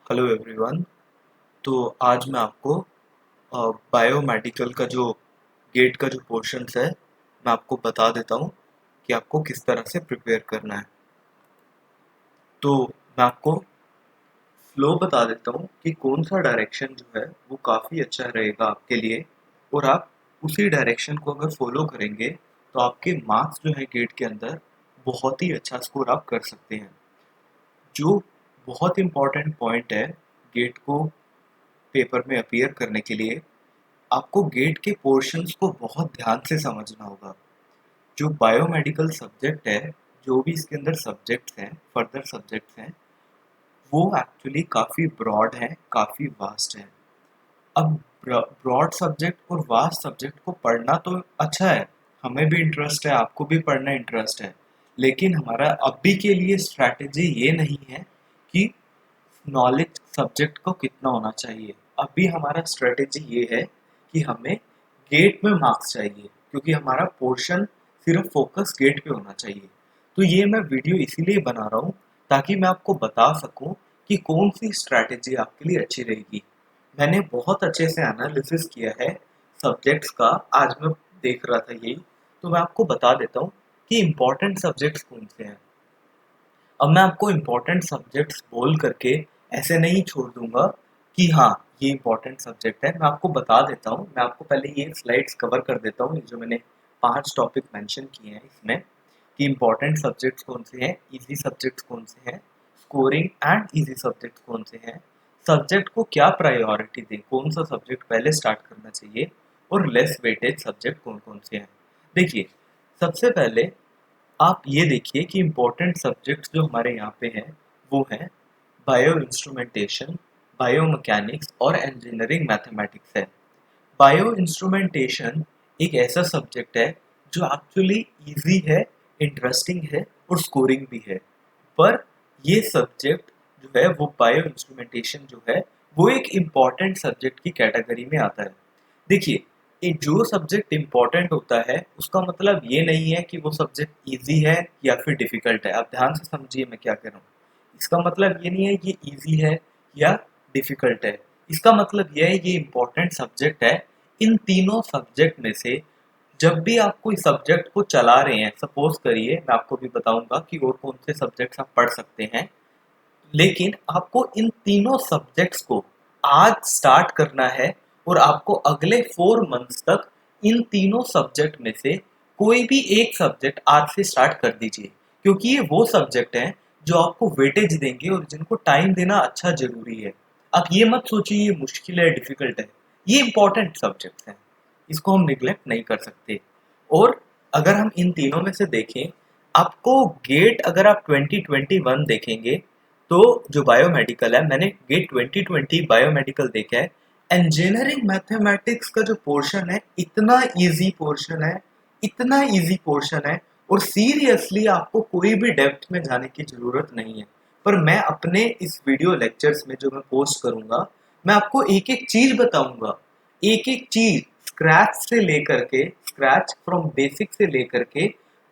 Hello everyone. तो आज मैं आपको बायोमेडिकल का जो गेट का जो पोर्शंस है मैं आपको बता देता हूँ कि आपको किस तरह से प्रिपेयर करना है। तो मैं आपको फ्लो बता देता हूँ कि कौन सा डायरेक्शन जो है वो काफ़ी अच्छा रहेगा आपके लिए, और आप उसी डायरेक्शन को अगर फॉलो करेंगे तो आपके मार्क्स जो है गेट के अंदर बहुत ही अच्छा स्कोर आप कर सकते हैं। जो बहुत इम्पॉर्टेंट पॉइंट है गेट को पेपर में अपीयर करने के लिए, आपको गेट के पोर्शंस को बहुत ध्यान से समझना होगा। जो बायोमेडिकल सब्जेक्ट है, जो भी इसके अंदर सब्जेक्ट्स हैं, फर्दर सब्जेक्ट्स हैं, वो एक्चुअली काफ़ी ब्रॉड हैं, काफ़ी वास्ट हैं। अब ब्रॉड सब्जेक्ट और वास्ट सब्जेक्ट को पढ़ना तो अच्छा है, हमें भी इंटरेस्ट है, आपको भी पढ़ना इंटरेस्ट है, लेकिन हमारा अभी के लिए स्ट्रैटेजी ये नहीं है कि नॉलेज सब्जेक्ट को कितना होना चाहिए। अभी हमारा स्ट्रेटेजी ये है कि हमें गेट में मार्क्स चाहिए, क्योंकि हमारा पोर्शन सिर्फ फोकस गेट पे होना चाहिए। तो ये मैं वीडियो इसीलिए बना रहा हूँ ताकि मैं आपको बता सकूँ कि कौन सी स्ट्रैटेजी आपके लिए अच्छी रहेगी। मैंने बहुत अच्छे से एनालिसिस किया है सब्जेक्ट्स का, आज मैं देख रहा था यही, तो मैं आपको बता देता हूँ कि इम्पोर्टेंट सब्जेक्ट्स कौन से हैं। अब मैं आपको इम्पोर्टेंट सब्जेक्ट्स बोल करके ऐसे नहीं छोड़ दूंगा कि हाँ ये इम्पोर्टेंट सब्जेक्ट है। मैं आपको बता देता हूँ, मैं आपको पहले ये स्लाइड्स कवर कर देता हूँ, जो मैंने 5 टॉपिक मेंशन किए हैं इसमें, कि इम्पोर्टेंट सब्जेक्ट्स कौन से हैं, इजी सब्जेक्ट्स कौन से हैं, स्कोरिंग एंड इजी सब्जेक्ट्स कौन से हैं, सब्जेक्ट को क्या प्रायोरिटी दें, कौन सा सब्जेक्ट पहले स्टार्ट करना चाहिए, और लेस वेटेज सब्जेक्ट कौन कौन से हैं। देखिए, सबसे पहले आप ये देखिए कि इम्पोर्टेंट सब्जेक्ट्स जो हमारे यहाँ पे हैं वो हैं बायो इंस्ट्रूमेंटेशन, बायो मैकेनिक्स और इंजीनियरिंग मैथमेटिक्स है। बायो इंस्ट्रूमेंटेशन एक ऐसा सब्जेक्ट है जो एक्चुअली इजी है, इंटरेस्टिंग है और स्कोरिंग भी है। पर ये सब्जेक्ट जो है वो बायो इंस्ट्रूमेंटेशन जो है वो एक इम्पॉर्टेंट सब्जेक्ट की कैटेगरी में आता है। देखिए, ये जो सब्जेक्ट इम्पॉर्टेंट होता है उसका मतलब ये नहीं है कि वो सब्जेक्ट इजी है या फिर डिफिकल्ट है। आप ध्यान से समझिए मैं क्या कह रहा हूँ। इसका मतलब ये नहीं है कि इजी है या डिफिकल्ट है। इसका मतलब यह है ये इम्पॉर्टेंट सब्जेक्ट है। इन तीनों सब्जेक्ट में से जब भी आप कोई सब्जेक्ट को चला रहे हैं, सपोज करिए, मैं आपको भी बताऊंगा कि और कौन से सब्जेक्ट्स आप पढ़ सकते हैं, लेकिन आपको इन तीनों सब्जेक्ट्स को आज स्टार्ट करना है, और आपको अगले 4 मंथ्स तक इन तीनों सब्जेक्ट में से कोई भी एक सब्जेक्ट आज से स्टार्ट कर दीजिए, क्योंकि ये वो सब्जेक्ट हैं जो आपको वेटेज देंगे और जिनको टाइम देना अच्छा जरूरी है। आप ये मत सोचिए ये मुश्किल है, डिफिकल्ट है, ये इंपॉर्टेंट सब्जेक्ट्स हैं, इसको हम निग्लेक्ट नहीं कर सकते। और अगर हम इन तीनों में से देखें, आपको गेट अगर आप 2021 देखेंगे तो जो बायोमेडिकल है, मैंने गेट 2020 बायोमेडिकल देखा है, इंजीनियरिंग मैथमेटिक्स का जो पोर्शन है इतना इजी पोर्शन है, इतना इजी पोर्शन है, और सीरियसली आपको कोई भी डेप्थ में जाने की जरूरत नहीं है। पर मैं अपने इस वीडियो लेक्चर्स में जो मैं पोस्ट करूंगा, मैं आपको एक एक चीज बताऊंगा, एक एक चीज स्क्रैच से लेकर के, स्क्रैच फ्रॉम बेसिक से लेकर के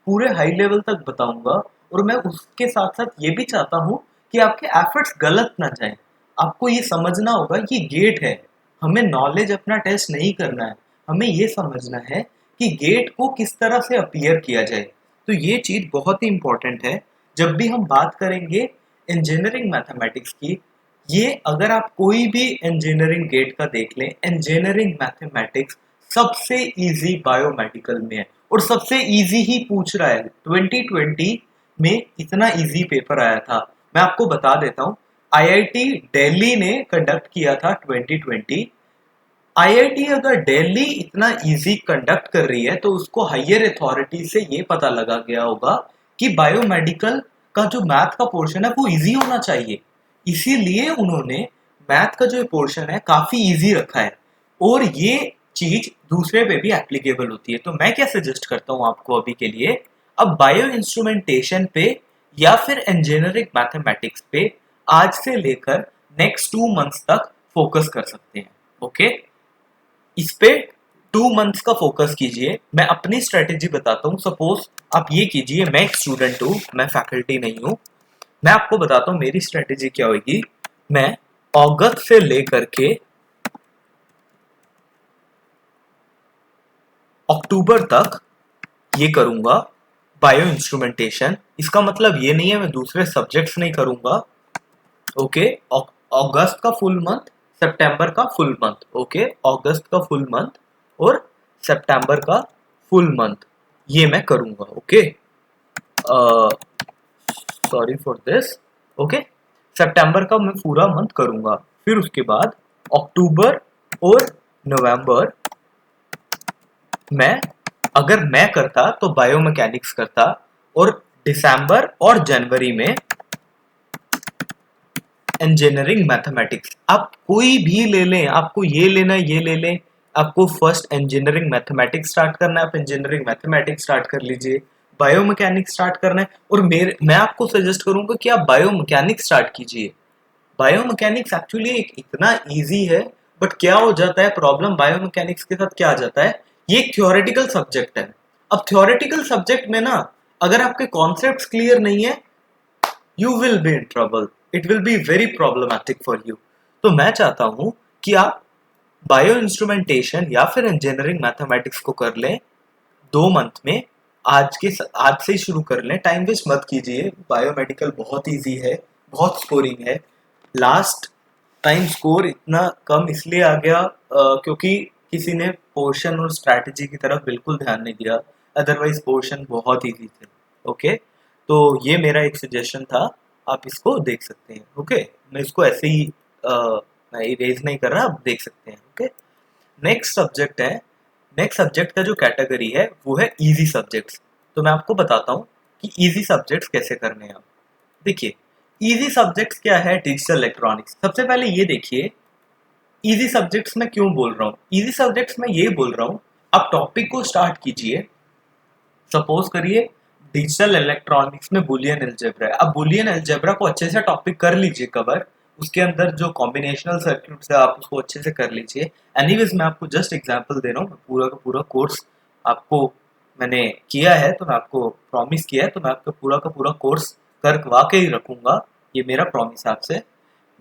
पूरे हाई लेवल तक बताऊंगा। और मैं उसके साथ साथ ये भी चाहता हूँ कि आपके एफर्ट्स गलत ना जाएं। आपको ये समझना होगा ये गेट है, हमें नॉलेज अपना टेस्ट नहीं करना है, हमें ये समझना है कि गेट को किस तरह से अपीयर किया जाए। तो ये चीज बहुत ही इंपॉर्टेंट है जब भी हम बात करेंगे इंजीनियरिंग मैथमेटिक्स की। ये अगर आप कोई भी इंजीनियरिंग गेट का देख लें, इंजीनियरिंग मैथमेटिक्स सबसे इजी बायोमेडिकल में है, और सबसे इजी ही पूछ रहा है। 2020 में इतना इजी पेपर आया था, मैं आपको बता देता हूँ। आईआईटी दिल्ली ने कंडक्ट किया था 2020। आईआईटी अगर दिल्ली इतना इजी कंडक्ट कर रही है तो उसको हायर अथॉरिटी से ये पता लगा गया होगा कि बायोमेडिकल का जो मैथ का पोर्शन है वो इजी होना चाहिए, इसीलिए उन्होंने मैथ का जो पोर्शन है काफी इजी रखा है, और ये चीज दूसरे पे भी एप्लीकेबल होती है। तो मैं क्या सजेस्ट करता हूँ आपको अभी के लिए, अब बायो इंस्ट्रूमेंटेशन पे या फिर इंजीनियरिंग मैथमेटिक्स पे आज से लेकर नेक्स्ट 2 मंथ्स तक फोकस कर सकते हैं। ओके, इस पे 2 मंथ्स का फोकस कीजिए। मैं अपनी स्ट्रेटेजी बताता हूँ। सपोज आप ये कीजिए, मैं एक स्टूडेंट हूँ, मैं फैकल्टी नहीं हूँ, मैं आपको बताता हूँ मेरी स्ट्रेटेजी क्या होगी। मैं अगस्त से लेकर के अक्टूबर तक ये करूंगा बायो इंस्ट्रूमेंटेशन। इसका मतलब ये नहीं है मैं दूसरे सब्जेक्ट्स नहीं करूंगा। ओके, अगस्त का फुल मंथ, सितंबर का फुल मंथ। ओके, अगस्त का फुल मंथ और सितंबर का फुल मंथ ये मैं करूंगा। Okay, sorry for this. Okay, सितंबर का मैं पूरा मंथ करूंगा। फिर उसके बाद अक्टूबर और नवंबर मैं, अगर मैं करता तो बायोमैकेनिक्स करता, और दिसंबर और जनवरी में इंजीनियरिंग मैथमेटिक्स। आप कोई भी ले लें, आपको ये लेना है ये ले लें। आपको फर्स्ट इंजीनियरिंग मैथमेटिक्स स्टार्ट करना है, आप इंजीनियरिंग मैथमेटिक्स स्टार्ट कर लीजिए। बायोमैकेनिक्स मैं करना है, और मैं आपको सजेस्ट करूंगा कि आप बायोमैकेनिक्स स्टार्ट कीजिए। बायोमैकेनिक्स एक्चुअली एक इतना इजी है, बट क्या हो जाता है प्रॉब्लम बायोमैकेनिक्स के साथ क्या आ जाता है, ये एक थ्योरेटिकल सब्जेक्ट है। अब थ्योरेटिकल सब्जेक्ट में ना अगर आपके कॉन्सेप्ट्स क्लियर नहीं है, you will be in trouble, it will be very problematic for you. तो मैं चाहता हूं कि आप बायो इंस्ट्रूमेंटेशन या फिर इंजीनियरिंग मैथमेटिक्स को कर लें 2 मंथ में। आज से ही शुरू कर लें, टाइम वेस्ट मत कीजिए। बायोमेडिकल बहुत इजी है, बहुत स्कोरिंग है। लास्ट टाइम स्कोर इतना कम इसलिए आ गया क्योंकि किसी ने पोर्शन और स्ट्रैटेजी की तरफ बिल्कुल ध्यान नहीं दिया, अदरवाइज पोर्शन बहुत इजी थे। ओके, तो ये मेरा एक सजेशन था, आप इसको देख सकते हैं। ओके, मैं इसको ऐसे ही मैं इरेज नहीं कर रहा, आप देख सकते हैं। ओके, नेक्स्ट सब्जेक्ट है, नेक्स्ट सब्जेक्ट का जो कैटेगरी है वो है इजी सब्जेक्ट्स। तो मैं आपको बताता हूँ कि इजी सब्जेक्ट्स कैसे करने हैं। आप देखिए, इजी सब्जेक्ट्स क्या है, डिजिटल इलेक्ट्रॉनिक्स। सबसे पहले ये देखिए, इजी सब्जेक्ट्स में क्यों बोल रहा हूँ, इजी सब्जेक्ट्स में ये बोल रहा हूँ, आप टॉपिक को स्टार्ट कीजिए। सपोज करिए डिजिटल इलेक्ट्रॉनिक्स में बुलियन अलजेब्रा है, अब बुलियन अलजेब्रा को अच्छे से टॉपिक कर लीजिए कवर। उसके अंदर जो कॉम्बिनेशनल सर्किट्स है आप उसको अच्छे से कर लीजिए। एनीवेज मैं आपको जस्ट एग्जांपल दे रहा हूँ, पूरा का पूरा कोर्स आपको मैंने किया है, तो मैं आपको प्रॉमिस किया है, तो मैं आपका पूरा का पूरा कोर्स करवा के ही रखूंगा। ये मेरा प्रॉमिस है आपसे।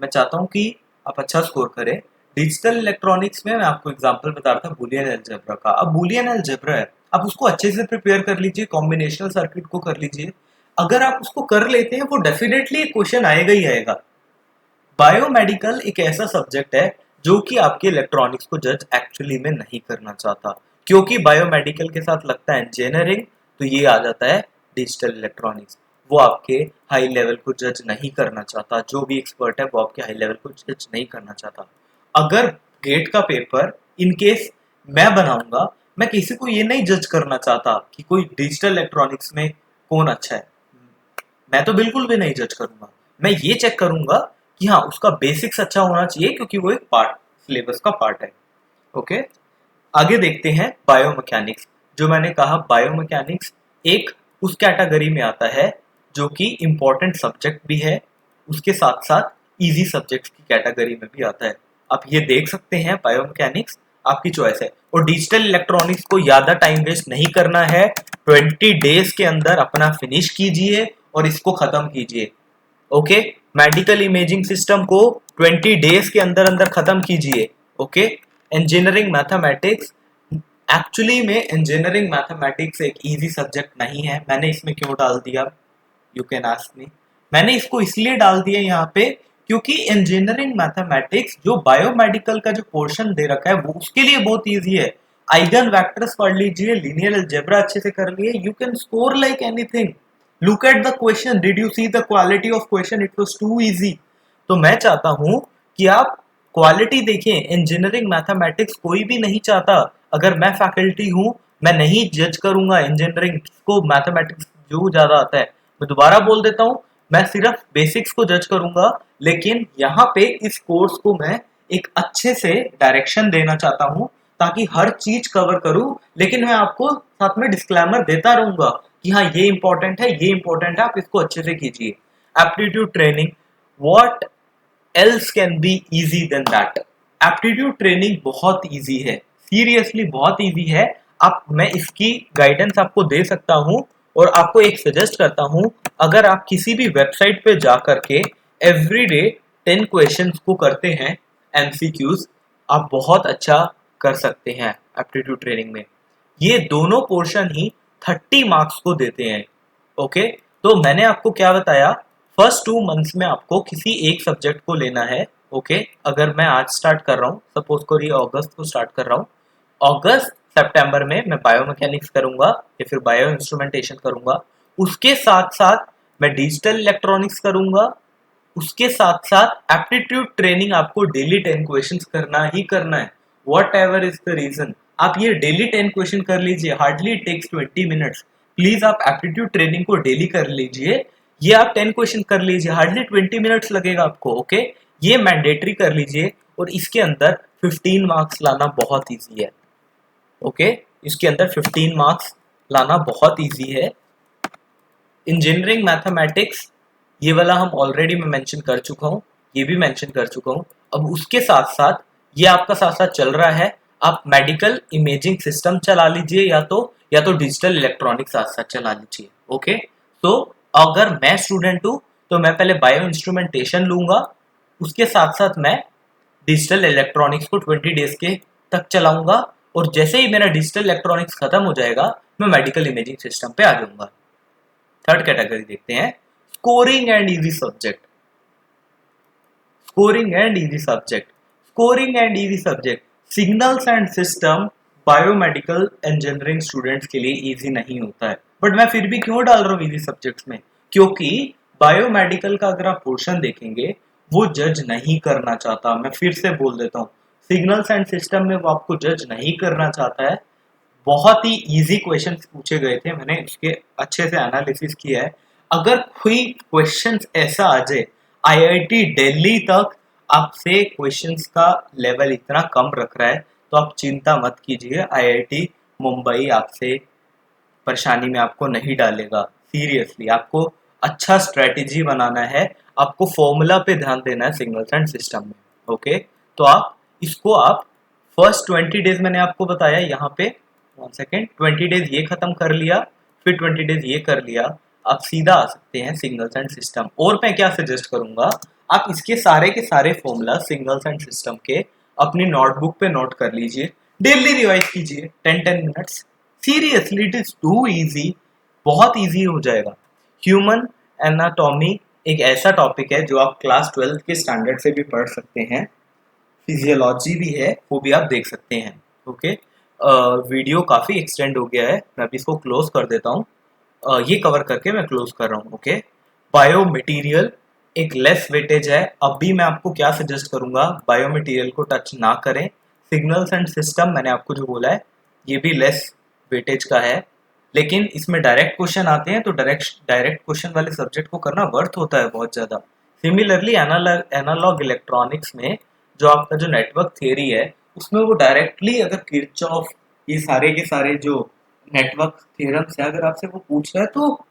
मैं चाहता हूँ कि आप अच्छा स्कोर करें। डिजिटल इलेक्ट्रॉनिक्स में मैं आपको एग्जांपल बता रहा था बुलियन अलजेब्रा का। अब बुलियन अलजेब्रा है, आप उसको अच्छे से प्रिपेयर कर लीजिए, कॉम्बिनेशनल सर्किट को कर लीजिए। अगर आप उसको कर लेते हैं वो डेफिनेटली क्वेश्चन आएगा ही आएगा। बायोमेडिकल एक ऐसा सब्जेक्ट है जो कि आपके इलेक्ट्रॉनिक्स को जज एक्चुअली में नहीं करना चाहता, क्योंकि बायोमेडिकल के साथ लगता है इंजीनियरिंग, तो ये आ जाता है डिजिटल इलेक्ट्रॉनिक्स। वो आपके हाई लेवल को जज नहीं करना चाहता, जो भी एक्सपर्ट है वो आपके हाई लेवल को जज नहीं करना चाहता। अगर गेट का पेपर इन केस मैं बनाऊंगा, मैं किसी को ये नहीं जज करना चाहता कि कोई डिजिटल इलेक्ट्रॉनिक्स में कौन अच्छा है, मैं तो बिल्कुल भी नहीं जज करूंगा। मैं ये चेक करूंगा कि हाँ उसका बेसिक्स अच्छा होना चाहिए, क्योंकि वो एक पार्ट, सिलेबस का पार्ट है। ओके, आगे देखते हैं बायोमैकेनिक्स। जो मैंने कहा बायोमैकेनिक्स एक उस कैटेगरी में आता है जो कि इम्पोर्टेंट सब्जेक्ट भी है, उसके साथ साथ इजी सब्जेक्ट्स की कैटेगरी में भी आता है। आप ये देख सकते हैं बायोमैकेनिक्स आपकी चॉइस है। और डिजिटल इलेक्ट्रॉनिक्स को ज़्यादा टाइम वेस्ट नहीं करना है, 20 डेज के अंदर अपना फिनिश कीजिए और इसको खत्म कीजिए। ओके, मेडिकल इमेजिंग सिस्टम को 20 डेज के अंदर अंदर खत्म कीजिए। ओके, इंजीनियरिंग मैथमेटिक्स, एक्चुअली में इंजीनियरिंग मैथमेटिक्स एक इजी सब्जेक्ट नहीं है। मैंने इसमें क्यों डाल दिया, यू कैन आस्क मी। मैंने इसको इसलिए डाल दिया यहाँ पे क्योंकि इंजीनियरिंग मैथमेटिक्स जो बायोमेडिकल का जो पोर्शन दे रखा है वो उसके लिए बहुत इजी है। आइगन वेक्टर्स पढ़ लीजिए, लीनियर अलजेब्रा अच्छे से कर लिए, you can score like anything. Look at the question, did you see the quality of question, it was too easy. तो मैं चाहता हूं कि आप क्वालिटी देखें। इंजीनियरिंग मैथमेटिक्स कोई भी नहीं चाहता, अगर मैं फैकल्टी हूं मैं नहीं जज करूंगा इंजीनियरिंग को मैथमेटिक्स जो ज्यादा आता है। मैं दोबारा बोल देता हूं, मैं सिर्फ बेसिक्स को जज करूंगा, लेकिन यहाँ पे इस कोर्स को मैं एक अच्छे से डायरेक्शन देना चाहता हूँ ताकि हर चीज कवर करूं। लेकिन मैं आपको साथ में डिस्क्लेमर देता रहूंगा कि हाँ ये इंपॉर्टेंट है, ये इंपॉर्टेंट है, आप इसको अच्छे से कीजिए। Aptitude training, what else can be easy than that. Aptitude training बहुत इजी है, सीरियसली बहुत इजी है। आप, मैं इसकी गाइडेंस आपको दे सकता हूं, और आपको एक सजेस्ट करता हूं, अगर आप किसी भी वेबसाइट पे जा करके एवरीडे 10 क्वेश्चंस को करते हैं एमसीक्यूज, आप बहुत अच्छा कर सकते हैं एप्टीट्यूड ट्रेनिंग में। ये दोनों पोर्शन ही 30 मार्क्स को देते हैं। ओके, तो मैंने आपको क्या बताया, फर्स्ट 2 मंथ्स में आपको किसी एक सब्जेक्ट को लेना है। ओके, अगर मैं आज स्टार्ट कर रहा हूँ, सपोज करिए अगस्त को स्टार्ट कर रहा हूँ, अगस्त सितंबर में मैं बायोमैकेनिक्स करूंगा या फिर बायो इंस्ट्रूमेंटेशन करूंगा, उसके साथ साथ मैं डिजिटल इलेक्ट्रॉनिक्स करूंगा, उसके साथ साथ एप्टीट्यूड ट्रेनिंग आपको डेली 10 क्वेश्चंस करना ही करना है, whatever is the reason. आप ये डेली 10 क्वेश्चन कर लीजिए, हार्डली टेक्स 20 मिनट्स। प्लीज आप एप्टीट्यूड ट्रेनिंग को डेली कर लीजिए, ये आप 10 क्वेश्चन कर लीजिए, हार्डली 20 मिनट्स लगेगा आपको। ओके, ये मैंडेटरी कर लीजिए और इसके अंदर 15 मार्क्स लाना बहुत ईजी है। ओके, इसके अंदर 15 मार्क्स लाना बहुत ईजी है। इंजीनियरिंग मैथमेटिक्स ये वाला हम ऑलरेडी मैं मेंशन कर चुका हूँ, ये भी मेंशन कर चुका हूँ। अब उसके साथ साथ ये आपका साथ साथ चल रहा है, आप मेडिकल इमेजिंग सिस्टम चला लीजिए या तो डिजिटल इलेक्ट्रॉनिक साथ साथ चला लीजिए। ओके, तो अगर मैं स्टूडेंट हूँ तो मैं पहले बायो इंस्ट्रूमेंटेशन लूंगा, उसके साथ साथ मैं डिजिटल इलेक्ट्रॉनिक्स को 20 डेज के तक चलाऊंगा, और जैसे ही मेरा डिजिटल इलेक्ट्रॉनिक्स खत्म हो जाएगा मैं मेडिकल इमेजिंग सिस्टम पे आ जाऊंगा। थर्ड कैटेगरी देखते हैं, scoring and easy subject. Scoring and easy subject, scoring and easy subject, signals and system biomedical engineering students के लिए इजी नहीं होता है, बट मैं फिर भी क्यों डाल रहा हूँ इजी सब्जेक्ट्स में, क्योंकि बायोमेडिकल का अगर आप पोर्शन देखेंगे वो जज नहीं करना चाहता। मैं फिर से बोल देता हूँ, सिग्नल्स एंड सिस्टम में वो आपको जज नहीं करना चाहता है। बहुत ही इजी क्वेश्चंस पूछे गए थे, मैंने उसके अच्छे से एनालिसिस किया है। अगर कोई क्वेश्चंस ऐसा आ जाए, आईआईटी दिल्ली तक आपसे क्वेश्चंस का लेवल इतना कम रख रहा है, तो आप चिंता मत कीजिए, आईआईटी मुंबई आपसे परेशानी में आपको नहीं डालेगा। सीरियसली आपको अच्छा स्ट्रेटेजी बनाना है, आपको फॉर्मूला पे ध्यान देना है सिग्नल्स एंड सिस्टम में। ओके, तो आप फर्स्ट 20 डेज मैंने आपको बताया यहाँ पे, 1 सेकेंड, 20 डेज ये खत्म कर लिया, फिर 20 डेज ये कर लिया, आप सीधा आ सकते हैं सिग्नल्स एंड सिस्टम। और मैं क्या सजेस्ट करूंगा, आप इसके सारे के सारे फॉर्मूला सिग्नल्स एंड सिस्टम के अपनी नोटबुक पे नोट कर लीजिए, डेली रिवाइज कीजिए 10-10 minutes. Seriously it is too easy, बहुत इजी हो जाएगा। ह्यूमन एनाटॉमी एक ऐसा टॉपिक है जो आप क्लास 12 के स्टैंडर्ड से भी पढ़ सकते हैं, फिजियोलॉजी भी है, वो भी आप देख सकते हैं। ओके, वीडियो काफ़ी एक्सटेंड हो गया है, मैं अभी इसको क्लोज कर देता हूँ। ये कवर करके मैं क्लोज कर रहा हूँ। ओके, बायो मटेरियल एक लेस वेटेज है, अभी मैं आपको क्या सजेस्ट करूंगा, बायो मटेरियल को टच ना करें। सिग्नल्स एंड सिस्टम मैंने आपको जो बोला है ये भी लेस वेटेज का है, लेकिन इसमें डायरेक्ट क्वेश्चन आते हैं, तो डायरेक्ट क्वेश्चन वाले सब्जेक्ट को करना वर्थ होता है बहुत ज़्यादा। सिमिलरली एनालॉग इलेक्ट्रॉनिक्स में जो आपका जो नेटवर्क थियरी है, उसमें वो डायरेक्टली अगर किरचॉफ ये सारे के सारे जो नेटवर्क थ्योरम्स है अगर आपसे वो पूछ रहा है तो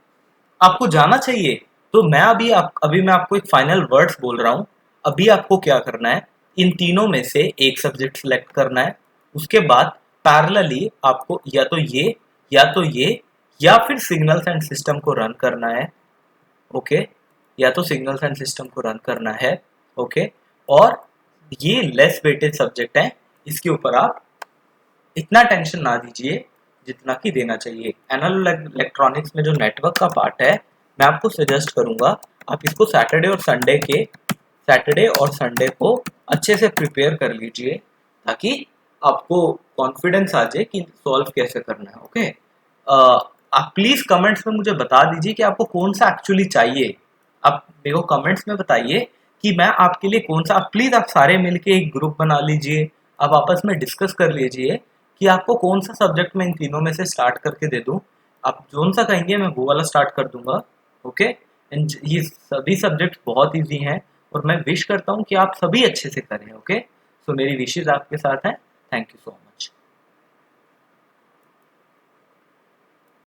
आपको जाना चाहिए। तो मैं अभी मैं आपको एक फाइनल वर्ड्स बोल रहा हूँ। अभी आपको क्या करना है, इन तीनों में से एक सब्जेक्ट सिलेक्ट करना है, उसके बाद पैरेलली आपको या तो ये या फिर सिग्नल्स एंड सिस्टम को रन करना है। ओके, या तो सिग्नल्स एंड सिस्टम को रन करना है। ओके, और ये लेस वेटेज सब्जेक्ट है, इसके ऊपर आप इतना टेंशन ना दीजिए जितना कि देना चाहिए। एनालॉग इलेक्ट्रॉनिक्स में जो नेटवर्क का पार्ट है, मैं आपको सजेस्ट करूंगा आप इसको सैटरडे और संडे को अच्छे से प्रिपेयर कर लीजिए, ताकि आपको कॉन्फिडेंस आ जाए कि सॉल्व कैसे करना है। ओके, आप प्लीज कमेंट्स में मुझे बता दीजिए कि आपको कौन सा एक्चुअली चाहिए। आप मेरे को कमेंट्स में बताइए कि मैं आपके लिए कौन सा, प्लीज आप सारे मिलके एक ग्रुप बना लीजिए, आप आपस में डिस्कस कर लीजिए कि आपको कौन सा सब्जेक्ट मैं इन तीनों में से स्टार्ट करके दे दूं। आप जोन सा कहेंगे मैं वो वाला स्टार्ट कर दूंगा। ओके, ये सभी सब्जेक्ट बहुत इजी हैं और मैं विश करता हूँ कि आप सभी अच्छे से करें। ओके, सो मेरी विशेज आपके साथ हैं। Thank you so much.